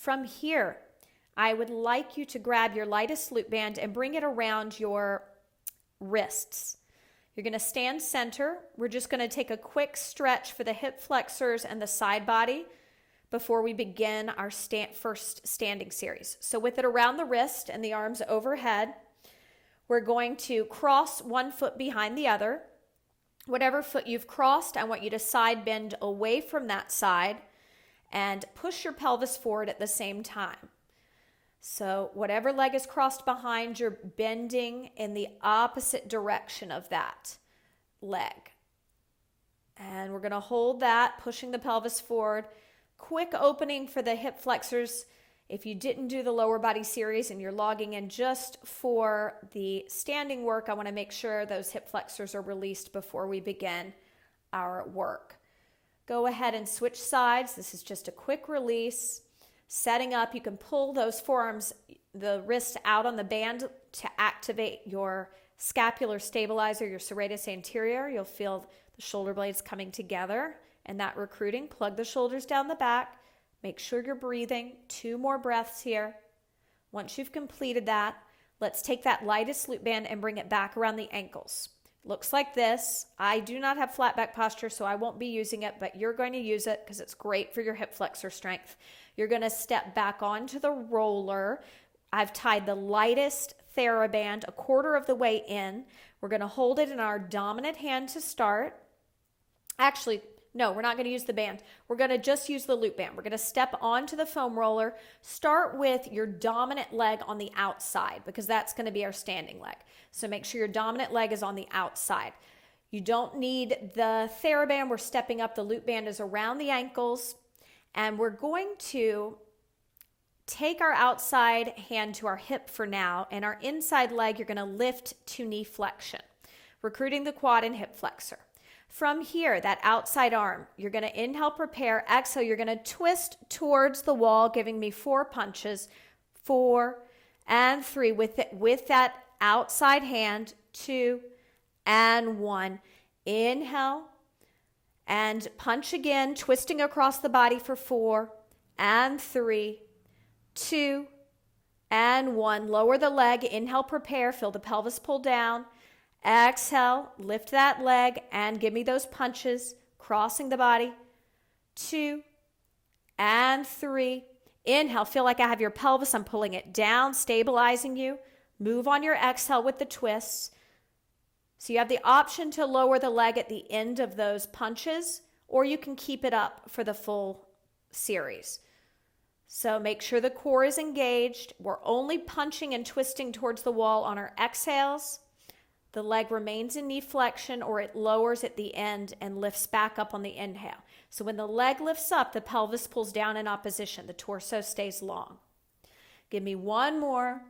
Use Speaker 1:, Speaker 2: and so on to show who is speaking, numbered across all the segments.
Speaker 1: From here, I would like you to grab your lightest loop band and bring it around your wrists. You're going to stand center. We're just going to take a quick stretch for the hip flexors and the side body before we begin our first standing series. So with it around the wrist and the arms overhead, we're going to cross one foot behind the other. Whatever foot you've crossed, I want you to side bend away from that side and push your pelvis forward at the same time. So whatever leg is crossed behind, you're bending in the opposite direction of that leg. And we're going to hold that, pushing the pelvis forward. Quick opening for the hip flexors. If you didn't do the lower body series and you're logging in just for the standing work, I want to make sure those hip flexors are released before we begin our work. Go ahead and switch sides. This is just a quick release. Setting up, you can pull those forearms, the wrists out on the band to activate your scapular stabilizer, your serratus anterior. You'll feel the shoulder blades coming together and that recruiting. Plug the shoulders down the back. Make sure you're breathing. 2 more breaths here. Once you've completed that, let's take that lightest loop band and bring it back around the ankles. Looks like this. I do not have flat back posture, so I won't be using it, but you're going to use it because it's great for your hip flexor strength. You're going to step back onto the roller. I've tied the lightest Theraband 1/4 of the way in. We're going to hold it in our dominant hand to start. Actually, no, we're not going to use the band. We're going to just use the loop band. We're going to step onto the foam roller. Start with your dominant leg on the outside because that's going to be our standing leg. So make sure your dominant leg is on the outside. You don't need the Theraband. We're stepping up. The loop band is around the ankles. And we're going to take our outside hand to our hip for now. And our inside leg, you're going to lift to knee flexion, recruiting the quad and hip flexor. From here, that outside arm, you're going to inhale, prepare, exhale. You're going to twist towards the wall, giving me 4 punches, 4 and 3 with that outside hand, 2 and 1. Inhale and punch again, twisting across the body for 4 and 3, 2 and 1. Lower the leg, inhale, prepare, feel the pelvis pull down. Exhale, lift that leg and give me those punches, crossing the body. 2 and 3. Inhale, feel like I have your pelvis. I'm pulling it down, stabilizing you. Move on your exhale with the twists. So you have the option to lower the leg at the end of those punches, or you can keep it up for the full series. So make sure the core is engaged. We're only punching and twisting towards the wall on our exhales. The leg remains in knee flexion or it lowers at the end and lifts back up on the inhale. So when the leg lifts up, the pelvis pulls down in opposition. The torso stays long. Give me 1 more.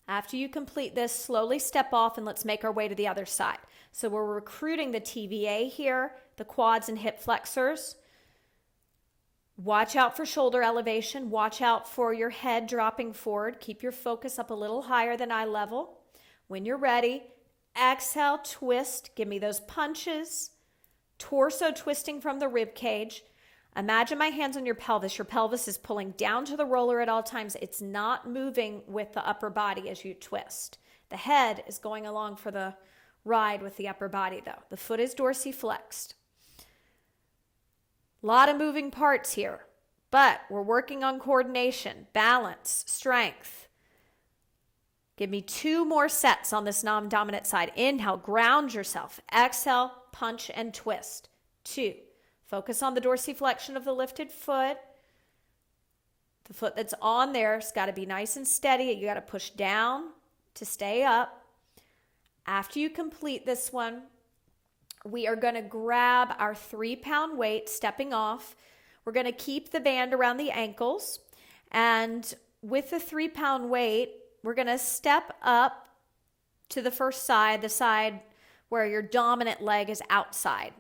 Speaker 1: After you complete this, slowly step off and let's make our way to the other side. So we're recruiting the TVA here, the quads and hip flexors. Watch out for shoulder elevation. Watch out for your head dropping forward. Keep your focus up a little higher than eye level. When you're ready, exhale, twist. Give me those punches. Torso twisting from the rib cage. Imagine my hands on your pelvis. Your pelvis is pulling down to the roller at all times. It's not moving with the upper body as you twist. The head is going along for the ride with the upper body though. The foot is dorsiflexed. A lot of moving parts here, but we're working on coordination, balance, strength. Give me 2 more sets on this non-dominant side. Inhale, ground yourself. Exhale, punch and twist. 2. Focus on the dorsiflexion of the lifted foot. The foot that's on there has got to be nice and steady. You got to push down to stay up. After you complete this one, we are going to grab our 3-pound weight, stepping off. We're going to keep the band around the ankles. And with the 3-pound weight, we're going to step up to the first side, the side where your dominant leg is outside,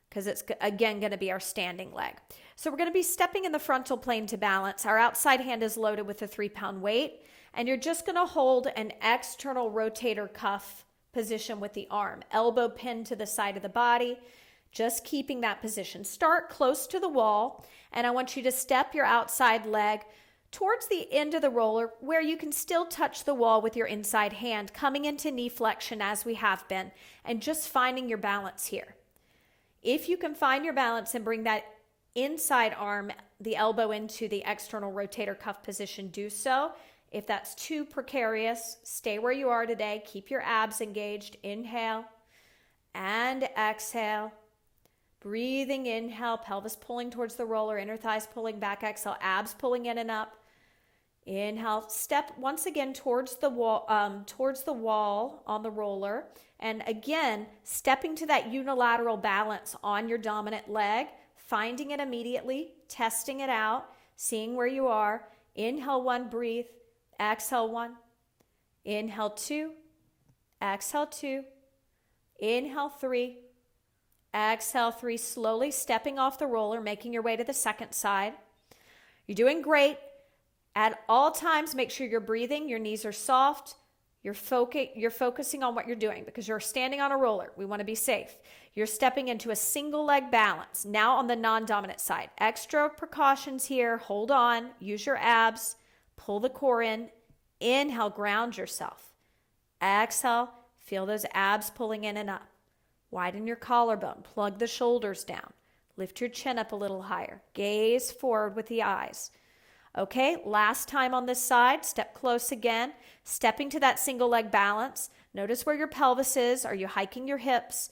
Speaker 1: because it's, again, going to be our standing leg. So we're going to be stepping in the frontal plane to balance. Our outside hand is loaded with a 3-pound weight, and you're just going to hold an external rotator cuff position with the arm. Elbow pinned to the side of the body. Just keeping that position. Start close to the wall, and I want you to step your outside leg towards the end of the roller where you can still touch the wall with your inside hand, coming into knee flexion as we have been, and just finding your balance here. If you can find your balance and bring that inside arm, the elbow into the external rotator cuff position, do so. If that's too precarious, stay where you are today. Keep your abs engaged. Inhale and exhale. Breathing, inhale, pelvis pulling towards the roller, inner thighs pulling back, exhale, abs pulling in and up. Inhale, step once again towards the wall on the roller. And again, stepping to that unilateral balance on your dominant leg, finding it immediately, testing it out, seeing where you are. Inhale 1, breathe. Exhale 1. Inhale 2. Exhale 2. Inhale 3. Exhale 3. Slowly stepping off the roller, making your way to the second side. You're doing great. At all times, make sure you're breathing. Your knees are soft. You're focusing on what you're doing because you're standing on a roller. We want to be safe. You're stepping into a single leg balance. Now on the non-dominant side. Extra precautions here. Hold on. Use your abs. Pull the core in. Inhale, ground yourself. Exhale, feel those abs pulling in and up. Widen your collarbone. Plug the shoulders down. Lift your chin up a little higher. Gaze forward with the eyes. Okay, last time on this side, step close again. Stepping to that single leg balance. Notice where your pelvis is. Are you hiking your hips?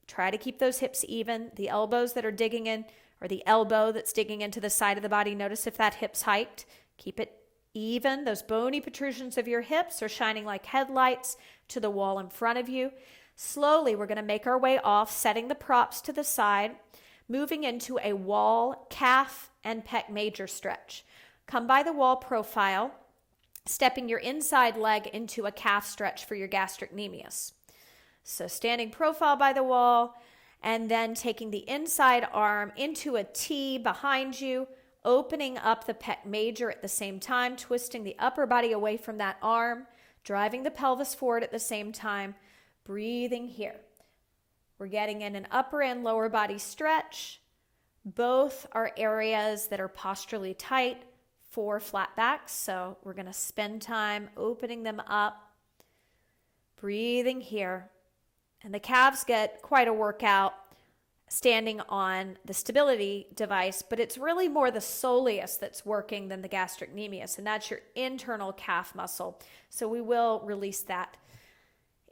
Speaker 1: Try to keep those hips even. The elbows that are digging in, or the elbow that's digging into the side of the body, notice if that hip's hiked. Keep it even. Those bony protrusions of your hips are shining like headlights to the wall in front of you. Slowly, we're going to make our way off, setting the props to the side, moving into a wall, calf, and pec major stretch. Come by the wall profile, stepping your inside leg into a calf stretch for your gastrocnemius. So standing profile by the wall, and then taking the inside arm into a T behind you, opening up the pec major at the same time, twisting the upper body away from that arm, driving the pelvis forward at the same time, breathing here. We're getting in an upper and lower body stretch. Both are areas that are posturally tight for flat backs, so we're going to spend time opening them up, breathing here. And the calves get quite a workout standing on the stability device, but it's really more the soleus that's working than the gastrocnemius, and that's your internal calf muscle. So we will release that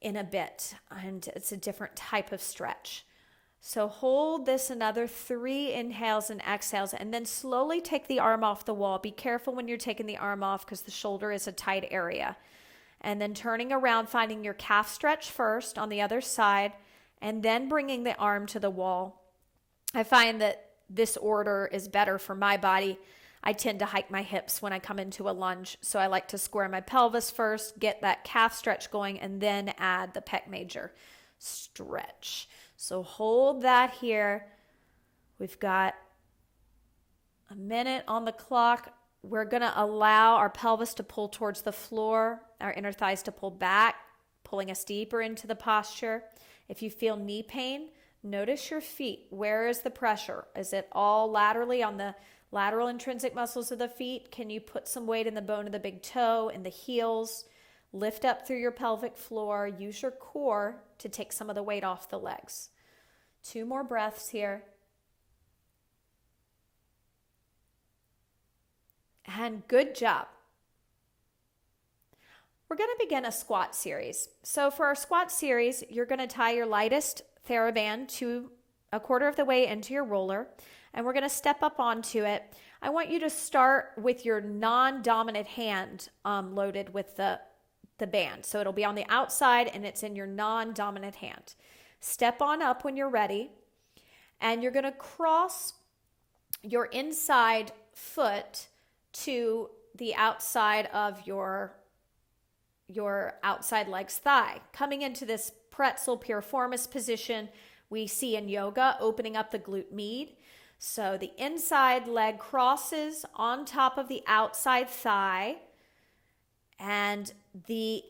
Speaker 1: in a bit, and it's a different type of stretch. So hold this another 3 inhales and exhales, and then slowly take the arm off the wall. Be careful when you're taking the arm off because the shoulder is a tight area. And then turning around, finding your calf stretch first on the other side, and then bringing the arm to the wall. I find that this order is better for my body. I tend to hike my hips when I come into a lunge, so I like to square my pelvis first, get that calf stretch going, and then add the pec major stretch. So hold that here. We've got a minute on the clock. We're going to allow our pelvis to pull towards the floor, our inner thighs to pull back, pulling us deeper into the posture. If you feel knee pain, notice your feet. Where is the pressure? Is it all laterally on the lateral intrinsic muscles of the feet? Can you put some weight in the bone of the big toe, in the heels? Lift up through your pelvic floor. Use your core to take some of the weight off the legs. 2 more breaths here. And good job. We're going to begin a squat series. So for our squat series, you're going to tie your lightest Theraband to 1/4 of the way into your roller, and we're going to step up onto it. I want you to start with your non-dominant hand loaded with the band. So it'll be on the outside and it's in your non-dominant hand. Step on up when you're ready, and you're going to cross your inside foot to the outside of your outside leg's thigh. Coming into this pretzel piriformis position we see in yoga, opening up the glute med. So the inside leg crosses on top of the outside thigh, and the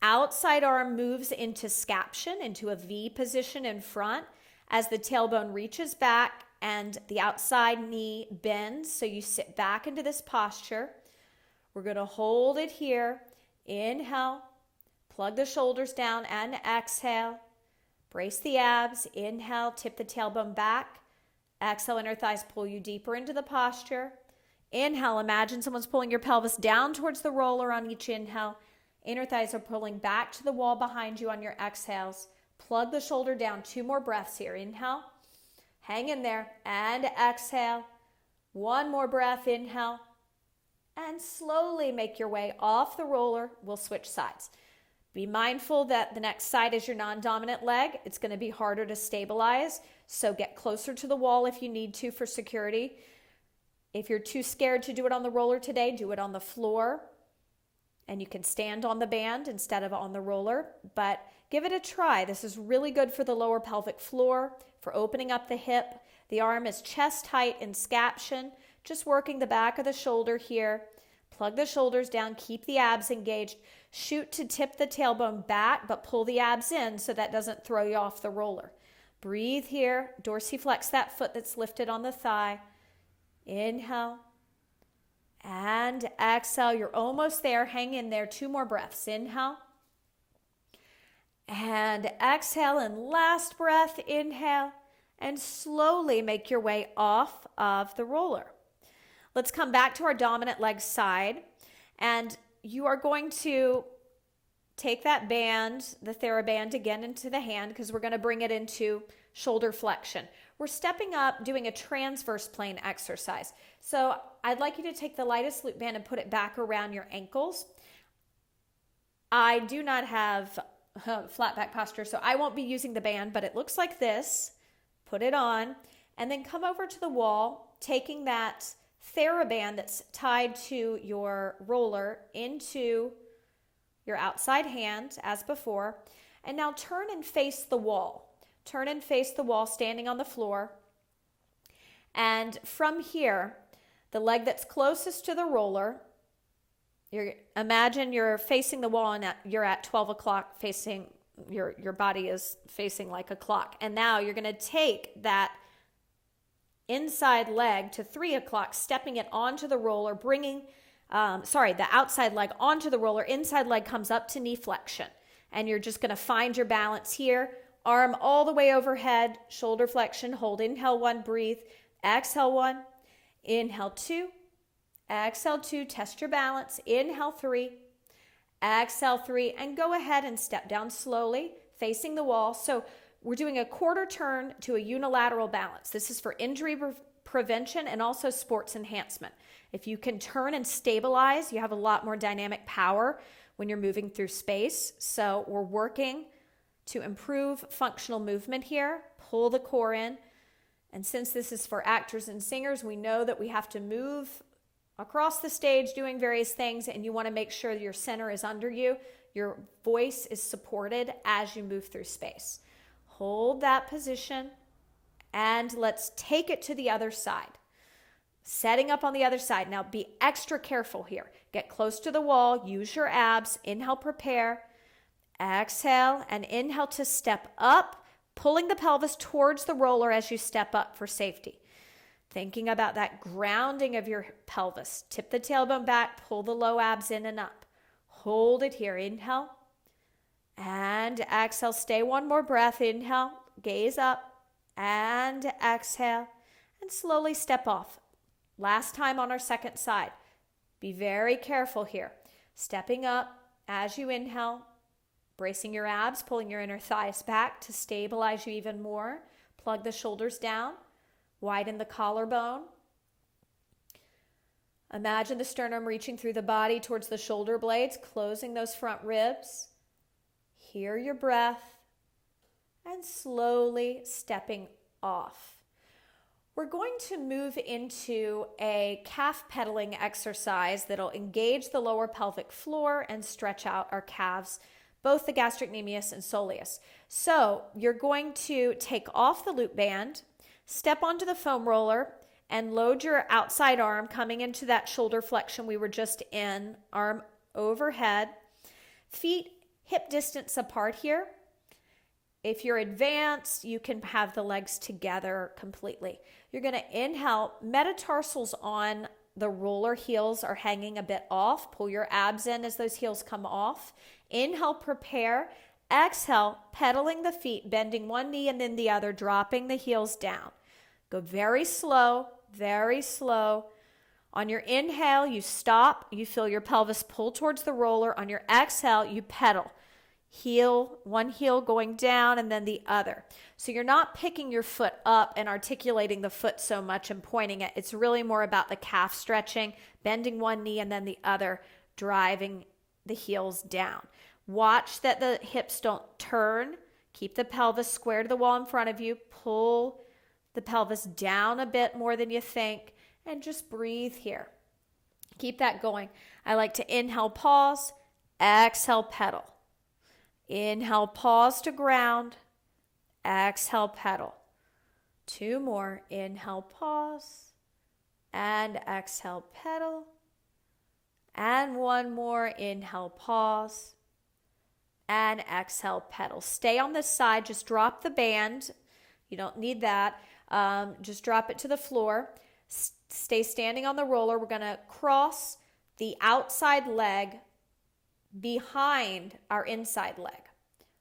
Speaker 1: outside arm moves into scaption, into a V position in front, as the tailbone reaches back and the outside knee bends. So you sit back into this posture. We're going to hold it here. Inhale, plug the shoulders down and exhale. Brace the abs. Inhale, tip the tailbone back. Exhale, inner thighs pull you deeper into the posture. Inhale, imagine someone's pulling your pelvis down towards the roller on each inhale. Inner thighs are pulling back to the wall behind you on your exhales. Plug the shoulder down. 2 more breaths here. Inhale, hang in there, and exhale. 1 more breath. Inhale, and slowly make your way off the roller. We'll switch sides. Be mindful that the next side is your non-dominant leg. It's going to be harder to stabilize, so get closer to the wall if you need to for security. If you're too scared to do it on the roller today, do it on the floor. And you can stand on the band instead of on the roller, but give it a try. This is really good for the lower pelvic floor, for opening up the hip. The arm is chest height in scaption, just working the back of the shoulder here. Plug the shoulders down, keep the abs engaged. Shoot to tip the tailbone back, but pull the abs in so that doesn't throw you off the roller. Breathe here, dorsiflex that foot that's lifted on the thigh. Inhale and exhale. You're almost there. Hang in there. 2 more breaths. Inhale and exhale. And last breath, inhale, and slowly make your way off of the roller. Let's come back to our dominant leg side, and you are going to take that band, the Theraband, again into the hand because we're going to bring it into shoulder flexion. We're stepping up, doing a transverse plane exercise. So I'd like you to take the lightest loop band and put it back around your ankles. I do not have flat back posture, so I won't be using the band, but it looks like this. Put it on, and then come over to the wall, taking that Theraband that's tied to your roller into your outside hand as before, and now turn and face the wall. Turn and face the wall, standing on the floor. And from here, the leg that's closest to the roller, imagine you're facing the wall and you're at 12 o'clock facing, your body is facing like a clock. And now you're going to take that inside leg to 3 o'clock, stepping it onto the roller, bringing, the outside leg onto the roller. Inside leg comes up to knee flexion. And you're just going to find your balance here. Arm all the way overhead, shoulder flexion, hold. Inhale 1, breathe. Exhale 1, inhale 2, exhale 2, test your balance. Inhale 3, exhale 3, and go ahead and step down slowly, facing the wall. So we're doing a quarter turn to a unilateral balance. This is for injury prevention and also sports enhancement. If you can turn and stabilize, you have a lot more dynamic power when you're moving through space. So we're working to improve functional movement here. Pull the core in. And since this is for actors and singers, we know that we have to move across the stage doing various things, and you want to make sure that your center is under you. Your voice is supported as you move through space. Hold that position, and let's take it to the other side. Setting up on the other side. Now be extra careful here. Get close to the wall. Use your abs. Inhale, prepare. Exhale and inhale to step up, pulling the pelvis towards the roller as you step up for safety. Thinking about that grounding of your pelvis. Tip the tailbone back, pull the low abs in and up. Hold it here. Inhale and exhale. Stay 1 more breath. Inhale, gaze up and exhale, and slowly step off. Last time on our second side. Be very careful here. Stepping up as you inhale, bracing your abs, pulling your inner thighs back to stabilize you even more. Plug the shoulders down, widen the collarbone. Imagine the sternum reaching through the body towards the shoulder blades, closing those front ribs. Hear your breath and slowly stepping off. We're going to move into a calf pedaling exercise that'll engage the lower pelvic floor and stretch out our calves, both the gastrocnemius and soleus. So you're going to take off the loop band, step onto the foam roller, and load your outside arm coming into that shoulder flexion we were just in, arm overhead, feet hip distance apart here. If you're advanced, you can have the legs together completely. You're going to inhale, metatarsals on the roller, heels are hanging a bit off. Pull your abs in as those heels come off. Inhale, prepare. Exhale, pedaling the feet, bending one knee and then the other, dropping the heels down. Go very slow, very slow. On your inhale, you stop. You feel your pelvis pull towards the roller. On your exhale, you pedal. Heel, one heel going down and then the other. So you're not picking your foot up and articulating the foot so much and pointing it. It's really more about the calf stretching, bending one knee and then the other, driving the heels down. Watch that the hips don't turn. Keep the pelvis square to the wall in front of you. Pull the pelvis down a bit more than you think and just breathe here. Keep that going. I like to inhale, pause, exhale, pedal. Inhale, pause to ground. Exhale, pedal. Two more. Inhale, pause. And exhale, pedal. And one more. Inhale, pause. And exhale, pedal. Stay on this side. Just drop the band. You don't need that. Just drop it to the floor. Stay standing on the roller. We're going to cross the outside leg behind our inside leg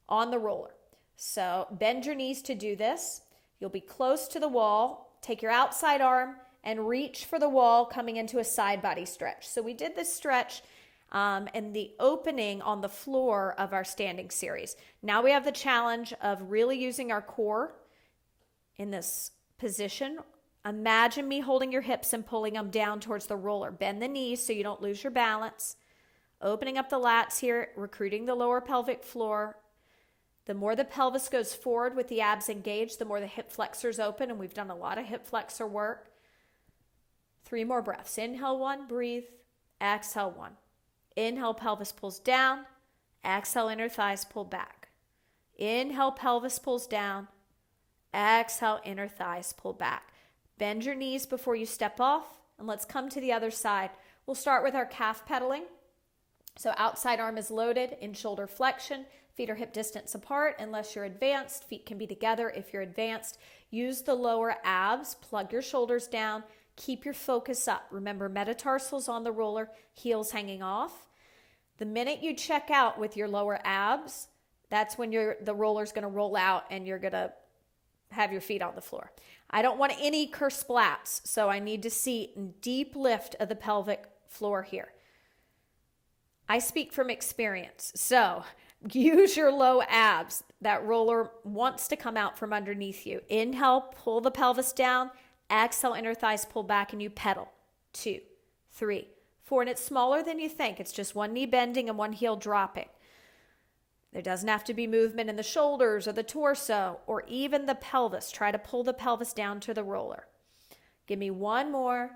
Speaker 1: on the roller. So bend your knees to do this. You'll be close to the wall. Take your outside arm and reach for the wall, coming into a side body stretch. So we did this stretch in the opening on the floor of our standing series. Now we have the challenge of really using our core in this position. Imagine me holding your hips and pulling them down towards the roller. Bend the knees so you don't lose your balance. Opening up the lats here, recruiting the lower pelvic floor. The more the pelvis goes forward with the abs engaged, the more the hip flexors open, and we've done a lot of hip flexor work. 3 more breaths. Inhale, 1, breathe. Exhale, 1. Inhale, pelvis pulls down. Exhale, inner thighs pull back. Inhale, pelvis pulls down. Exhale, inner thighs pull back. Bend your knees before you step off, and let's come to the other side. We'll start with our calf pedaling. So outside arm is loaded in shoulder flexion. Feet are hip distance apart unless you're advanced. Feet can be together if you're advanced. Use the lower abs. Plug your shoulders down. Keep your focus up. Remember, metatarsals on the roller, heels hanging off. The minute you check out with your lower abs, that's when the roller's going to roll out and you're going to have your feet on the floor. I don't want any curse splats, so I need to see deep lift of the pelvic floor here. I speak from experience, so use your low abs. That roller wants to come out from underneath you. Inhale, pull the pelvis down. Exhale, inner thighs pull back and you pedal. 2, 3, 4. And it's smaller than you think. It's just one knee bending and one heel dropping. There doesn't have to be movement in the shoulders or the torso or even the pelvis. Try to pull the pelvis down to the roller. Give me one more.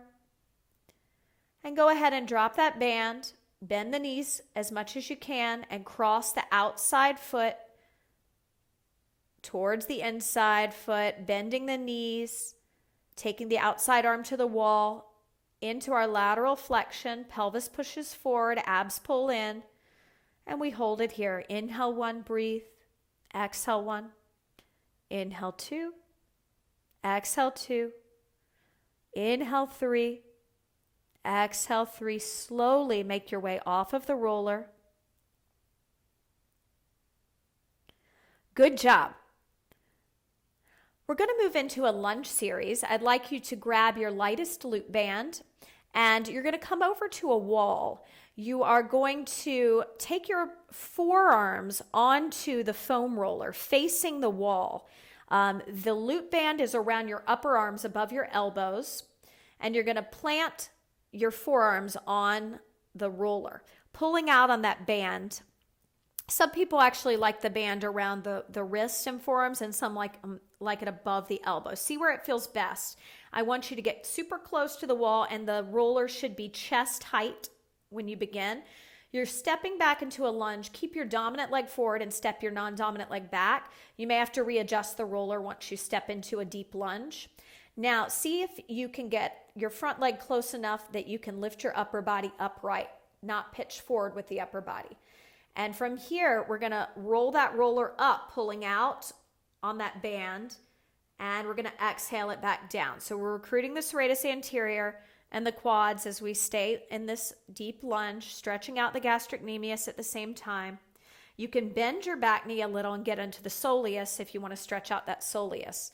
Speaker 1: And go ahead and drop that band. Bend the knees as much as you can and cross the outside foot towards the inside foot, bending the knees, taking the outside arm to the wall into our lateral flexion. Pelvis pushes forward, abs pull in, and we hold it here. Inhale, 1, breathe. Exhale, 1. Inhale, 2. Exhale, 2. Inhale, 3. Exhale, 3. Slowly make your way off of the roller. Good job. We're going to move into a lunge series. I'd like you to grab your lightest loop band and you're going to come over to a wall. You are going to take your forearms onto the foam roller facing the wall. The loop band is around your upper arms above your elbows, and you're going to plant your forearms on the roller, pulling out on that band. Some people actually like the band around the wrists and forearms, and some like it above the elbow. See where it feels best. I want you to get super close to the wall, and the roller should be chest height when you begin. You're stepping back into a lunge. Keep your dominant leg forward and step your non-dominant leg back. You may have to readjust the roller once you step into a deep lunge. Now, see if you can get your front leg close enough that you can lift your upper body upright, not pitch forward with the upper body. And from here, we're gonna roll that roller up, pulling out on that band, and we're gonna exhale it back down. So we're recruiting the serratus anterior and the quads as we stay in this deep lunge, stretching out the gastrocnemius at the same time. You can bend your back knee a little and get into the soleus if you want to stretch out that soleus.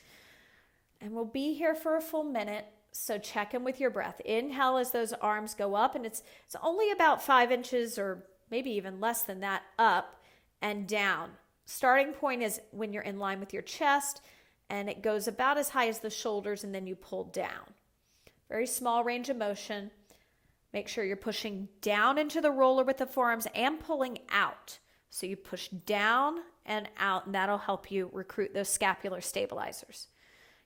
Speaker 1: And we'll be here for a full minute, so check in with your breath. Inhale as those arms go up, and it's only about 5 inches or maybe even less than that, up and down. Starting point is when you're in line with your chest, and it goes about as high as the shoulders, and then you pull down. Very small range of motion. Make sure you're pushing down into the roller with the forearms and pulling out. So you push down and out, and that'll help you recruit those scapular stabilizers.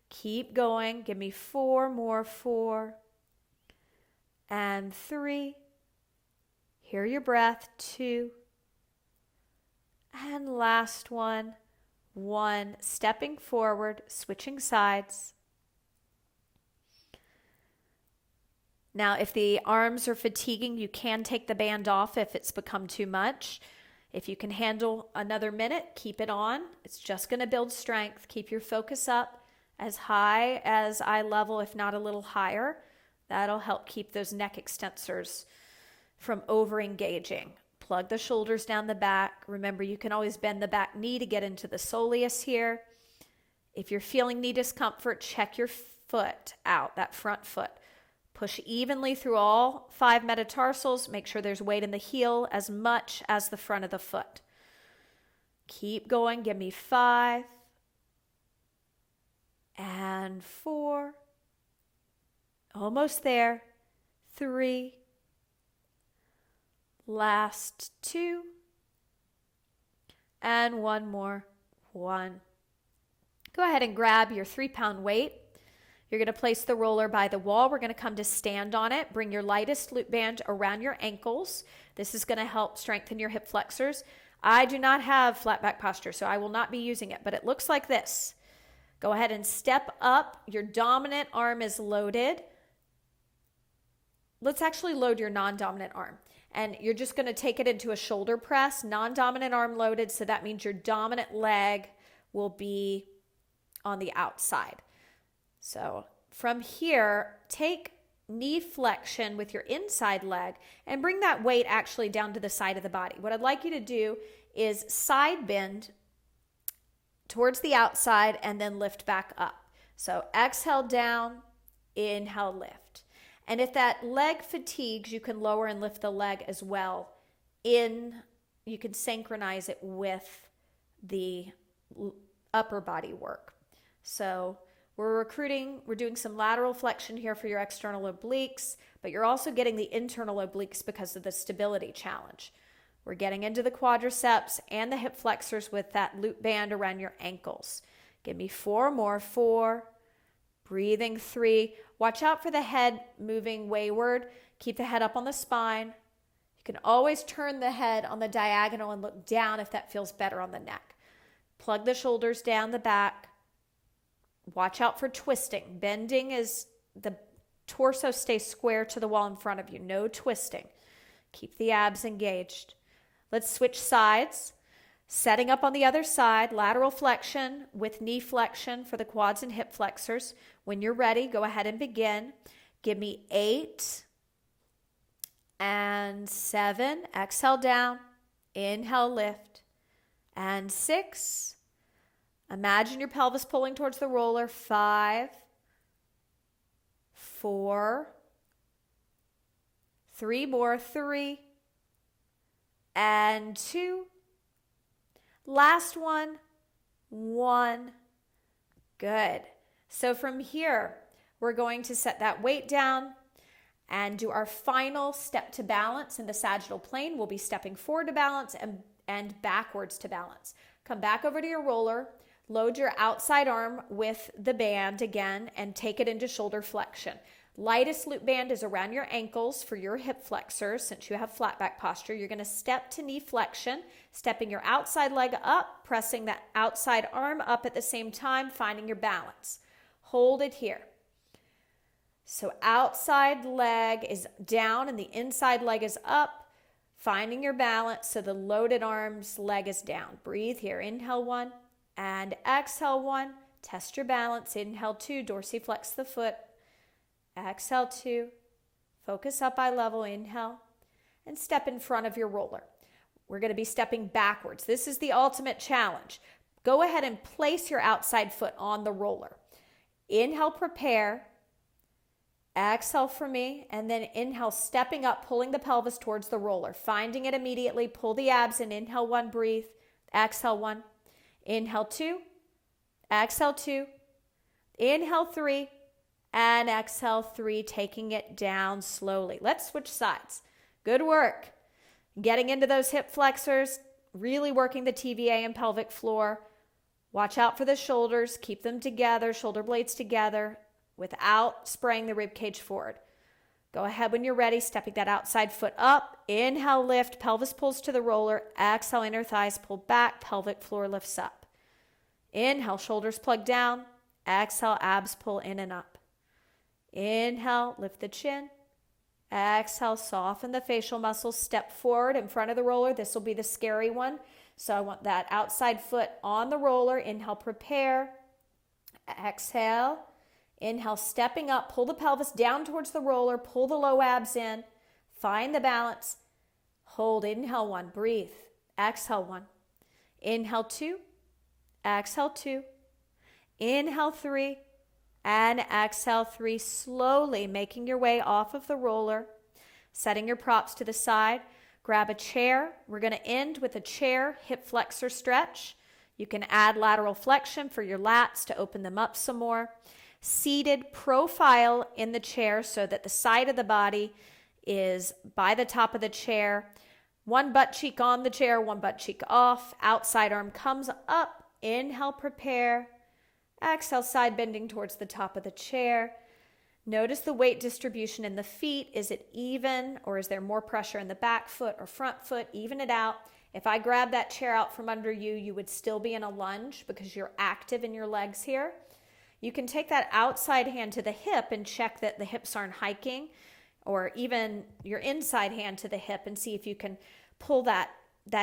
Speaker 1: Keep going. Give me 4 more. 4 and 3. Hear your breath. 2. And last one. 1. Stepping forward, switching sides. Now, if the arms are fatiguing, you can take the band off if it's become too much. If you can handle another minute, keep it on. It's just going to build strength. Keep your focus up as high as eye level, if not a little higher. That'll help keep those neck extensors from over-engaging. Plug the shoulders down the back. Remember, you can always bend the back knee to get into the soleus here. If you're feeling knee discomfort, check your foot out, that front foot. Push evenly through all 5 metatarsals. Make sure there's weight in the heel as much as the front of the foot. Keep going. Give me 5 and 4. Almost there. 3. Last 2. And 1 more. 1. Go ahead and grab your 3-pound weight. You're going to place the roller by the wall. We're going to come to stand on it. Bring your lightest loop band around your ankles. This is going to help strengthen your hip flexors. I do not have flat back posture, so I will not be using it, but it looks like this. Go ahead and step up. Your dominant arm is loaded. Let's actually load your non-dominant arm. And you're just going to take it into a shoulder press, non-dominant arm loaded, so that means your dominant leg will be on the outside. So from here, take knee flexion with your inside leg and bring that weight actually down to the side of the body. What I'd like you to do is side bend towards the outside and then lift back up. So exhale down, inhale, lift. And if that leg fatigues, you can lower and lift the leg as well. You can synchronize it with the upper body work. So we're doing some lateral flexion here for your external obliques, but you're also getting the internal obliques because of the stability challenge. We're getting into the quadriceps and the hip flexors with that loop band around your ankles. Give me 4 more. 4. Breathing 3. Watch out for the head moving wayward. Keep the head up on the spine. You can always turn the head on the diagonal and look down if that feels better on the neck. Plug the shoulders down the back. Watch out for twisting. Bending is the torso stays square to the wall in front of you. No twisting. Keep the abs engaged. Let's switch sides. Setting up on the other side, lateral flexion with knee flexion for the quads and hip flexors. When you're ready, go ahead and begin. Give me 8 and 7. Exhale down. Inhale, lift. And 6. Imagine your pelvis pulling towards the roller. 5, 4, 3 more. 3 and 2. Last one. 1. Good. So from here, we're going to set that weight down and do our final step to balance in the sagittal plane. We'll be stepping forward to balance and backwards to balance. Come back over to your roller. Load your outside arm with the band again and take it into shoulder flexion. Lightest loop band is around your ankles for your hip flexors. Since you have flat back posture, you're going to step to knee flexion, stepping your outside leg up, pressing that outside arm up at the same time, finding your balance. Hold it here. So outside leg is down and the inside leg is up. Finding your balance so the loaded arms leg is down. Breathe here. Inhale 1 and exhale 1. Test your balance. Inhale 2, dorsiflex the foot. Exhale 2. Focus up eye level. Inhale and step in front of your roller. We're going to be stepping backwards. This is the ultimate challenge. Go ahead and place your outside foot on the roller. Inhale, prepare. Exhale for me, and then inhale, stepping up, pulling the pelvis towards the roller. Finding it immediately, pull the abs in. Inhale 1, breathe. Exhale 1. Inhale 2. Exhale 2. Inhale 3. And exhale 3, taking it down slowly. Let's switch sides. Good work. Getting into those hip flexors, really working the TVA and pelvic floor. Watch out for the shoulders. Keep them together, shoulder blades together, without spraying the rib cage forward. Go ahead when you're ready, stepping that outside foot up. Inhale, lift, pelvis pulls to the roller. Exhale, inner thighs pull back, pelvic floor lifts up. Inhale, shoulders plug down. Exhale, abs pull in and up. Inhale, lift the chin. Exhale, soften the facial muscles. Step forward in front of the roller. This will be the scary one. So I want that outside foot on the roller. Inhale, prepare. Exhale. Inhale, stepping up, pull the pelvis down towards the roller, pull the low abs in, find the balance, hold, inhale 1, breathe, exhale 1, inhale 2, exhale 2, inhale 3, and exhale 3, slowly making your way off of the roller, setting your props to the side, grab a chair. We're going to end with a chair hip flexor stretch. You can add lateral flexion for your lats to open them up some more. Seated profile in the chair so that the side of the body is by the top of the chair. One butt cheek on the chair, one butt cheek off. Outside arm comes up. Inhale, prepare. Exhale, side bending towards the top of the chair. Notice the weight distribution in the feet. Is it even, or is there more pressure in the back foot or front foot? Even it out. If I grab that chair out from under you, you would still be in a lunge because you're active in your legs here. You can take that outside hand to the hip and check that the hips aren't hiking, or even your inside hand to the hip and see if you can pull that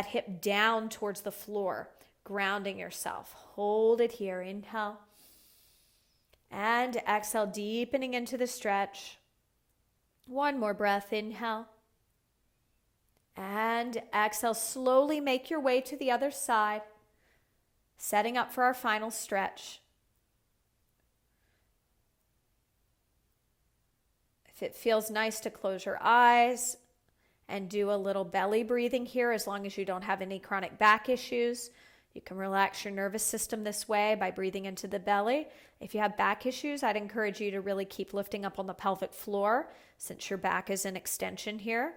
Speaker 1: hip down towards the floor, grounding yourself. Hold it here. Inhale. And exhale, deepening into the stretch. One more breath. Inhale. And exhale, slowly make your way to the other side, setting up for our final stretch. If it feels nice to close your eyes and do a little belly breathing here, as long as you don't have any chronic back issues, you can relax your nervous system this way by breathing into the belly. If you have back issues, I'd encourage you to really keep lifting up on the pelvic floor since your back is in extension here.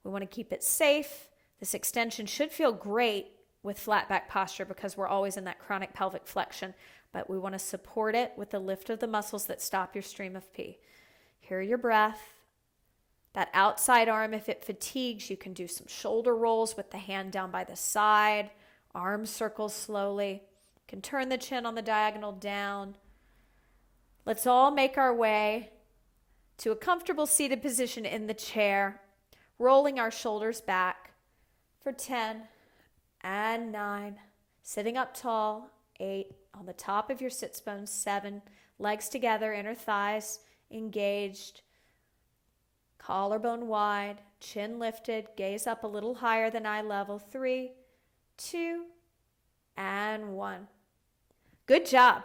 Speaker 1: We want to keep it safe. This extension should feel great with flat back posture because we're always in that chronic pelvic flexion, but we want to support it with the lift of the muscles that stop your stream of pee. Hear your breath. That outside arm, if it fatigues, you can do some shoulder rolls with the hand down by the side, arm circles slowly. You can turn the chin on the diagonal down. Let's all make our way to a comfortable seated position in the chair, rolling our shoulders back for 10 and 9, sitting up tall, 8, on the top of your sits bones, 7, legs together, inner thighs engaged, collarbone wide, chin lifted, gaze up a little higher than eye level, 3, 2, and 1. Good job.